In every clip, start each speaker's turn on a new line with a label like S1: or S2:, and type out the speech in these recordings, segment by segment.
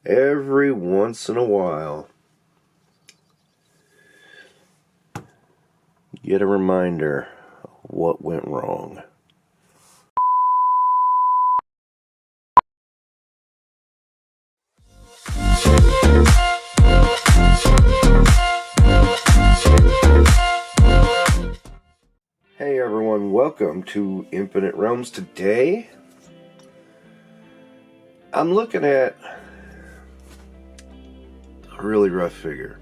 S1: every once in a while, you get a reminder of what went wrong. Hey everyone, welcome to Infinite Realms. Today, I'm looking at a really rough figure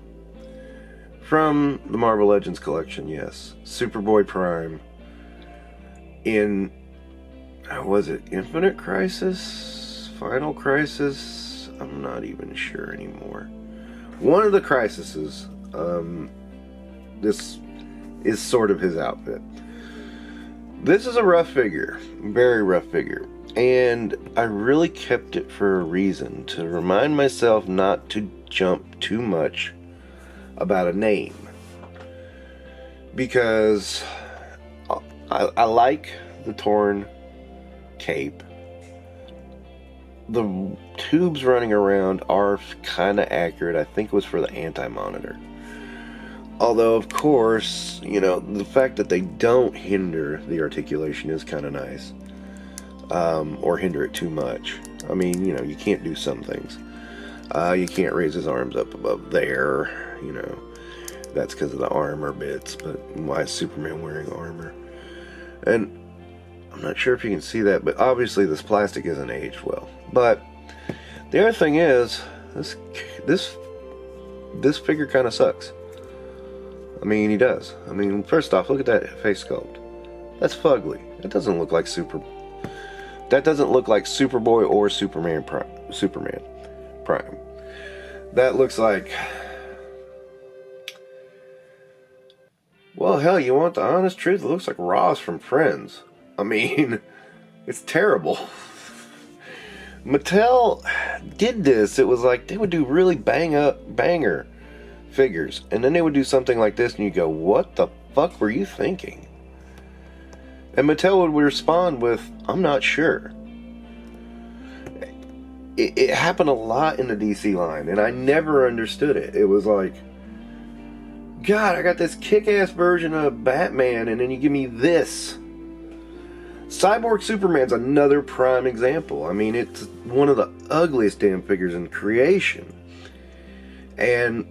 S1: from the Marvel Legends collection. Yes, Superboy Prime in, was it Infinite Crisis? Final Crisis? I'm not even sure anymore. One of the crises. This is sort of his outfit. This is a rough figure, very rough figure, and I really kept it for a reason, to remind myself not to jump too much about a name, because I like the torn cape. The tubes running around are kind of accurate. I think it was for the anti-monitor. Although, of course, you know, the fact that they don't hinder the articulation is kind of nice. Or hinder it too much. I mean, you know, you can't do some things. You can't raise his arms up above there, you know. That's because of the armor bits, but why is Superman wearing armor? And I'm not sure if you can see that, but obviously this plastic isn't aged well. But the other thing is, this figure kind of sucks. I mean, he does. I mean, first off, look at that face sculpt. That's fugly. That doesn't look like Superboy or Superman Prime. That looks like, well, hell, you want the honest truth? It looks like Ross from Friends. I mean, it's terrible. Mattel did this. It was like they would do really banger figures, and then they would do something like this, and you go, what the fuck were you thinking? And Mattel would respond with, I'm not sure. It happened a lot in the DC line, and I never understood it. It was like, God, I got this kick-ass version of Batman, and then you give me this. Cyborg Superman's another prime example. I mean, it's one of the ugliest damn figures in creation. And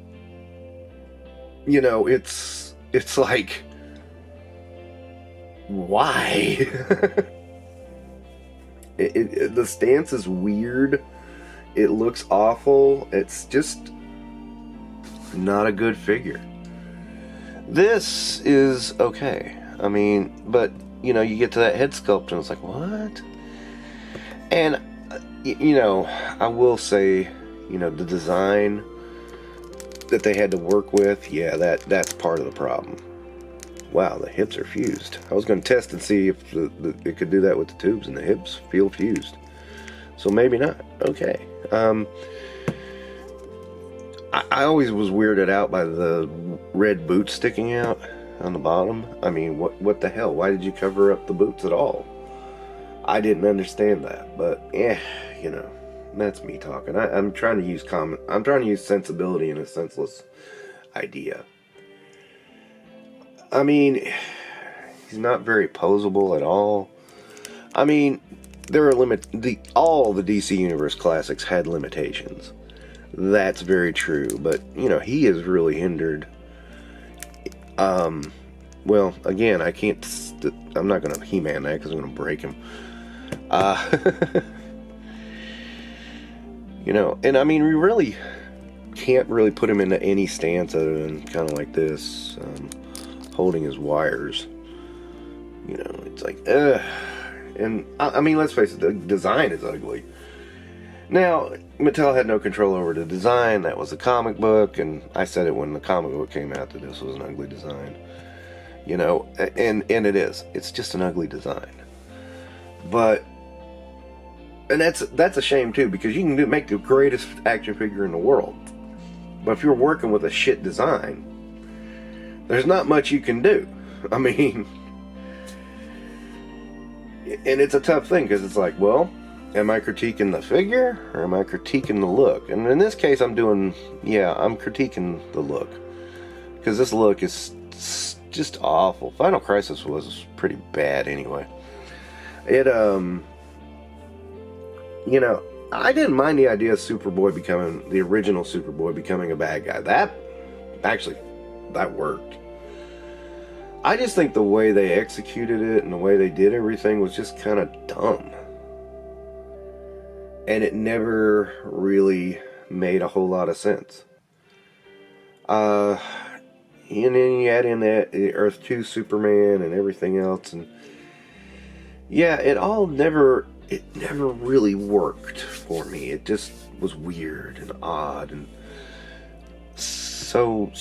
S1: you know, it's like, why? The stance is weird. It looks awful. It's just not a good figure. This is okay. I mean, but, you know, you get to that head sculpt and it's like, what? And, you know, I will say, you know, the design that they had to work with, yeah, that's part of the problem. Wow, the hips are fused. I was going to test and see if it could do that with the tubes, and the hips feel fused. So maybe not. Okay. I always was weirded out by the red boots sticking out on the bottom. I mean, what the hell? Why did you cover up the boots at all? I didn't understand that, but you know. That's me talking. I'm trying to use I'm trying to use sensibility in a senseless idea. I mean, he's not very posable at all. I mean, there are all the DC Universe classics had limitations. That's very true, but you know, he is really hindered. Well, again, I can't. I'm not gonna He-Man that because I'm gonna break him. You know, and I mean, we really can't really put him into any stance other than kind of like this, holding his wires. You know, it's like, and I mean, let's face it, the design is ugly. Now, Mattel had no control over the design. That was the comic book, and I said it when the comic book came out that this was an ugly design. You know, and it is. It's just an ugly design. But and that's a shame too, because you can make the greatest action figure in the world, but if you're working with a shit design, there's not much you can do. I mean, and it's a tough thing, because it's like, well, am I critiquing the figure or am I critiquing the look? And in this case, I'm critiquing the look, because this look is just awful. Final Crisis was pretty bad anyway. It you know, I didn't mind the idea of Superboy becoming the original Superboy becoming a bad guy. That worked. I just think the way they executed it and the way they did everything was just kind of dumb. And it never really made a whole lot of sense. And then you add in that Earth 2 Superman and everything else, and yeah, it never really worked for me. It just was weird and odd and so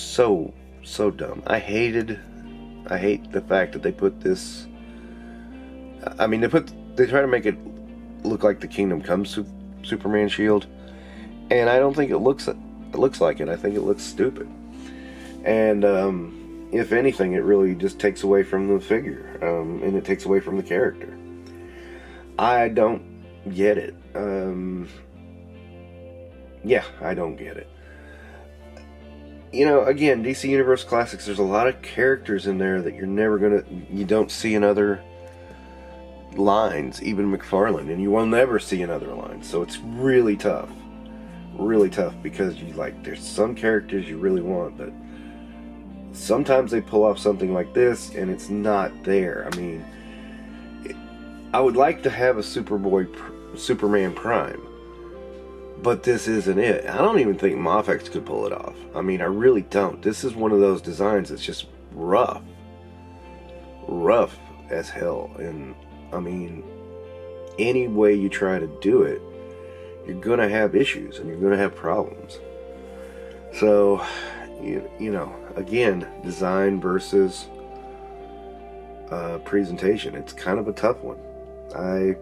S1: dumb. I hate the fact that they put this. I mean, they try to make it look like the Kingdom Come Superman shield, and I don't think it looks like it. I think it looks stupid. And if anything, it really just takes away from the figure, and it takes away from the character. I don't get it. Yeah, I don't get it. You know, again, DC Universe Classics, there's a lot of characters in there that you don't see in other lines, even McFarlane, and you will never see in other lines. So it's really tough. Really tough, because there's some characters you really want, but sometimes they pull off something like this and it's not there. I mean, I would like to have a Superman Prime, but this isn't it. I don't even think Mofex could pull it off. I mean, I really don't. This is one of those designs that's just rough as hell. And I mean, any way you try to do it, you're gonna have issues and you're gonna have problems. So, you know, again, design versus presentation. It's kind of a tough one. I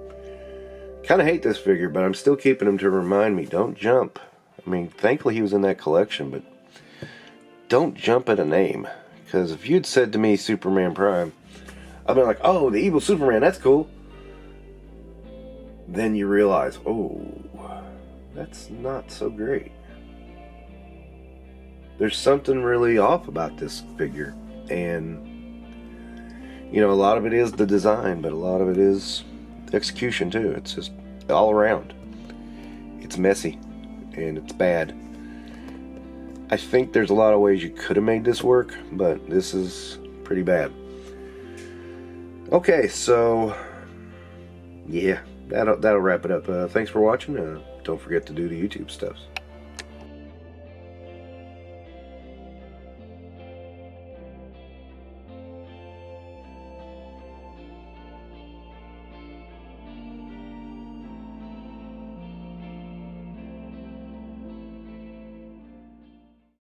S1: kind of hate this figure, but I'm still keeping him to remind me, don't jump. I mean, thankfully he was in that collection, but don't jump at a name. Because if you'd said to me Superman Prime, I'd be like, oh, the evil Superman, that's cool. Then you realize, oh, that's not so great. There's something really off about this figure. And, you know, a lot of it is the design, but a lot of it is execution too. It's just all around. It's messy and it's bad. I think there's a lot of ways you could have made this work, but this is pretty bad. Okay, so yeah, that'll wrap it up. Thanks for watching. Don't forget to do the YouTube stuff.